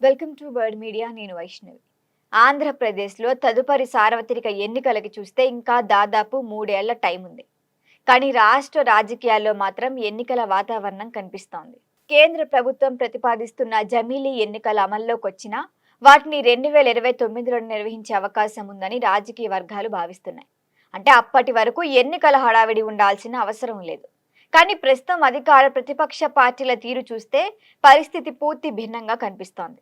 Welcome to word media. నేను వైష్ణవి. ఆంధ్రప్రదేశ్లో తదుపరి సార్వత్రిక ఎన్నికలకి చూస్తే ఇంకా దాదాపు 3 ఏళ్ల టైం ఉంది. కానీ రాష్ట్ర రాజకీయాల్లో మాత్రం ఎన్నికల వాతావరణం కనిపిస్తోంది. కేంద్ర ప్రభుత్వం ప్రతిపాదిస్తున్న జమీలీ ఎన్నికల అమల్లోకి వచ్చినా వాటిని 2029లో నిర్వహించే అవకాశం ఉందని రాజకీయ వర్గాలు భావిస్తున్నాయి. అంటే అప్పటి వరకు ఎన్నికల హడావిడి ఉండాల్సిన అవసరం లేదు. కానీ ప్రస్తుతం అధికార ప్రతిపక్ష పార్టీల తీరు చూస్తే పరిస్థితి పూర్తి భిన్నంగా కనిపిస్తోంది.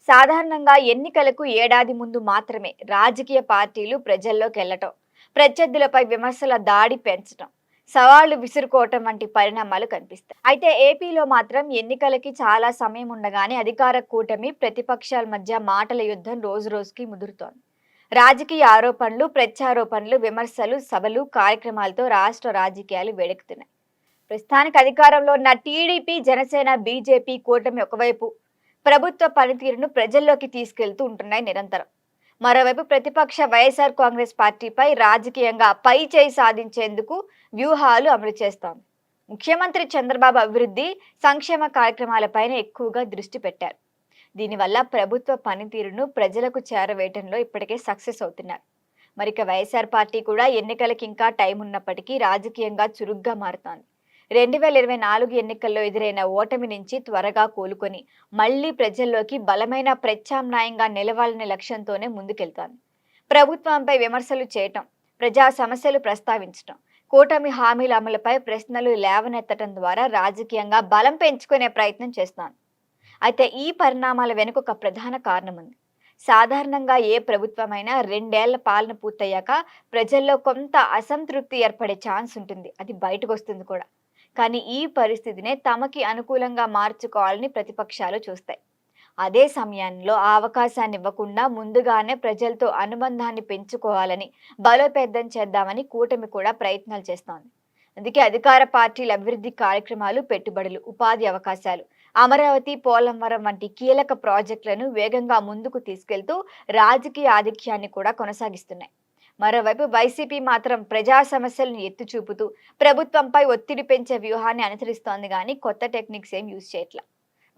సాధారణంగా ఎన్నికలకు ఏడాది ముందు మాత్రమే రాజకీయ పార్టీలు ప్రజల్లోకి వెళ్లటం, ప్రత్యర్థులపై విమర్శల దాడి పెంచడం, సవాళ్లు విసురుకోవటం వంటి పరిణామాలు కనిపిస్తాయి. అయితే ఏపీలో మాత్రం ఎన్నికలకి చాలా సమయం ఉండగానే అధికార కూటమి ప్రతిపక్షాల మధ్య మాటల యుద్ధం రోజు రోజుకి ముదురుతోంది. రాజకీయ ఆరోపణలు, ప్రత్యారోపణలు, విమర్శలు, సభలు, కార్యక్రమాలతో రాష్ట్ర రాజకీయాలు వేడెక్కుతున్నాయి. ప్రస్తుతానికి అధికారంలో ఉన్న టీడీపీ, జనసేన, బీజేపీ కూటమి ఒకవైపు ప్రభుత్వ పనితీరును ప్రజల్లోకి తీసుకెళ్తూ ఉంటున్నాయి నిరంతరం. మరోవైపు ప్రతిపక్ష వైఎస్ఆర్ కాంగ్రెస్ పార్టీపై రాజకీయంగా పై చేయి సాధించేందుకు వ్యూహాలు అమలు చేస్తోంది. ముఖ్యమంత్రి చంద్రబాబు అభివృద్ధి, సంక్షేమ కార్యక్రమాలపైన ఎక్కువగా దృష్టి పెట్టారు. దీనివల్ల ప్రభుత్వ పనితీరును ప్రజలకు చేరవేయటంలో ఇప్పటికే సక్సెస్ అవుతున్నారు. మరిక వైఎస్ఆర్ పార్టీ కూడా ఎన్నికలకి ఇంకా టైం ఉన్నప్పటికీ రాజకీయంగా చురుగ్గా మారుతోంది. 2024 ఎన్నికల్లో ఎదురైన ఓటమి నుంచి త్వరగా కోలుకొని మళ్లీ ప్రజల్లోకి బలమైన ప్రత్యామ్నాయంగా నిలవాలనే లక్ష్యంతోనే ముందుకెళ్తోంది. ప్రభుత్వంపై విమర్శలు చేయటం, ప్రజా సమస్యలు ప్రస్తావించటం, కూటమి హామీల అమలుపై ప్రశ్నలు లేవనెత్తడం ద్వారా రాజకీయంగా బలం పెంచుకునే ప్రయత్నం చేస్తోంది. అయితే ఈ పరిణామాల వెనుక ఒక ప్రధాన కారణం ఉంది. సాధారణంగా ఏ ప్రభుత్వమైనా 2 ఏళ్ల పాలన పూర్తయ్యాక ప్రజల్లో కొంత అసంతృప్తి ఏర్పడే ఛాన్స్ ఉంటుంది. అది బయటకు వస్తుంది కూడా. కానీ ఈ పరిస్థితినే తమకి అనుకూలంగా మార్చుకోవాలని ప్రతిపక్షాలు చూస్తాయి. అదే సమయంలో ఆ అవకాశాన్ని ఇవ్వకుండా ముందుగానే ప్రజలతో అనుబంధాన్ని పెంచుకోవాలని, బలోపేతం చేద్దామని కూటమి కూడా ప్రయత్నాలు చేస్తోంది. అందుకే అధికార పార్టీల అభివృద్ధి కార్యక్రమాలు, పెట్టుబడులు, ఉపాధి అవకాశాలు, అమరావతి, పోలవరం వంటి కీలక ప్రాజెక్టులను వేగంగా ముందుకు తీసుకెళ్తూ రాజకీయ ఆధిక్యాన్ని కూడా కొనసాగిస్తున్నాయి. మరోవైపు వైసీపీ మాత్రం ప్రజా సమస్యలను ఎత్తుచూపుతూ ప్రభుత్వంపై ఒత్తిడి పెంచే వ్యూహాన్ని అనుసరిస్తోంది కానీ కొత్త టెక్నిక్స్ ఏం యూజ్ చేయట్లా.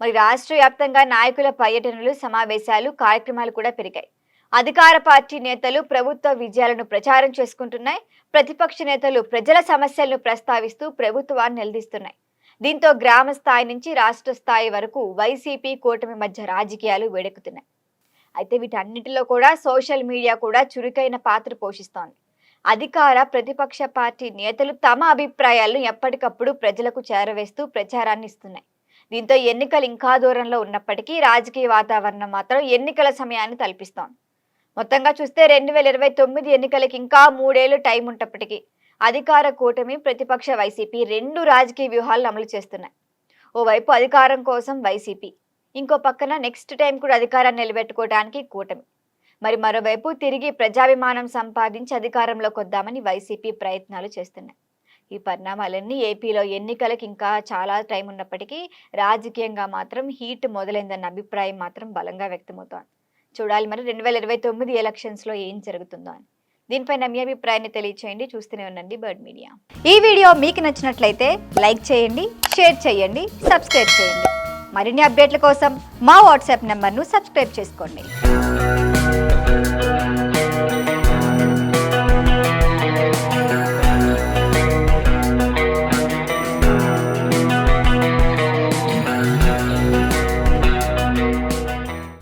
మరి రాష్ట్ర వ్యాప్తంగా నాయకుల పర్యటనలు, సమావేశాలు, కార్యక్రమాలు కూడా పెరిగాయి. అధికార పార్టీ నేతలు ప్రభుత్వ విజయాలను ప్రచారం చేసుకుంటున్నాయి. ప్రతిపక్ష నేతలు ప్రజల సమస్యలను ప్రస్తావిస్తూ ప్రభుత్వాన్ని నిలదీస్తున్నాయి. దీంతో గ్రామ స్థాయి నుంచి రాష్ట్ర స్థాయి వరకు వైసీపీ కూటమి మధ్య రాజకీయాలు వేడెక్కుతున్నాయి. అయితే వీటన్నిటిలో కూడా సోషల్ మీడియా కూడా చురుకైన పాత్ర పోషిస్తోంది. అధికార ప్రతిపక్ష పార్టీ నేతలు తమ అభిప్రాయాలను ఎప్పటికప్పుడు ప్రజలకు చేరవేస్తూ ప్రచారాన్ని ఇస్తున్నాయి. దీంతో ఎన్నికలు ఇంకా దూరంలో ఉన్నప్పటికీ రాజకీయ వాతావరణం మాత్రం ఎన్నికల సమయాన్ని తలపిస్తోంది. మొత్తంగా చూస్తే 2029 ఎన్నికలకి ఇంకా 3 ఏళ్లు టైం ఉన్నప్పటికీ అధికార కూటమి, ప్రతిపక్ష వైసీపీ 2 రాజకీయ వ్యూహాలను అమలు చేస్తున్నాయి. ఓవైపు అధికారం కోసం వైసీపీ, ఇంకో పక్కన నెక్స్ట్ టైం కూడా అధికారాన్ని నిలబెట్టుకోవడానికి కూటమి. మరి మరోవైపు తిరిగి ప్రజాభిమానం సంపాదించి అధికారంలోకి వద్దామని వైసీపీ ప్రయత్నాలు చేస్తున్నాయి. ఈ పరిణామాలన్నీ ఏపీలో ఎన్నికలకు ఇంకా చాలా టైం ఉన్నప్పటికీ రాజకీయంగా మాత్రం హీట్ మొదలైందన్న అభిప్రాయం మాత్రం బలంగా వ్యక్తమవుతోంది. చూడాలి మరి 2029 ఎలక్షన్స్లో ఏం జరుగుతుందో అని. దీనిపైన మీ అభిప్రాయాన్ని తెలియచేయండి. చూస్తూనే ఉండండి బర్డ్ మీడియా. ఈ వీడియో మీకు నచ్చినట్లయితే లైక్ చేయండి, షేర్ చేయండి, సబ్స్క్రైబ్ చేయండి. మరిన్ని అప్డేట్ల కోసం మా వాట్సాప్ నెంబర్ను సబ్స్క్రైబ్ చేసుకోండి.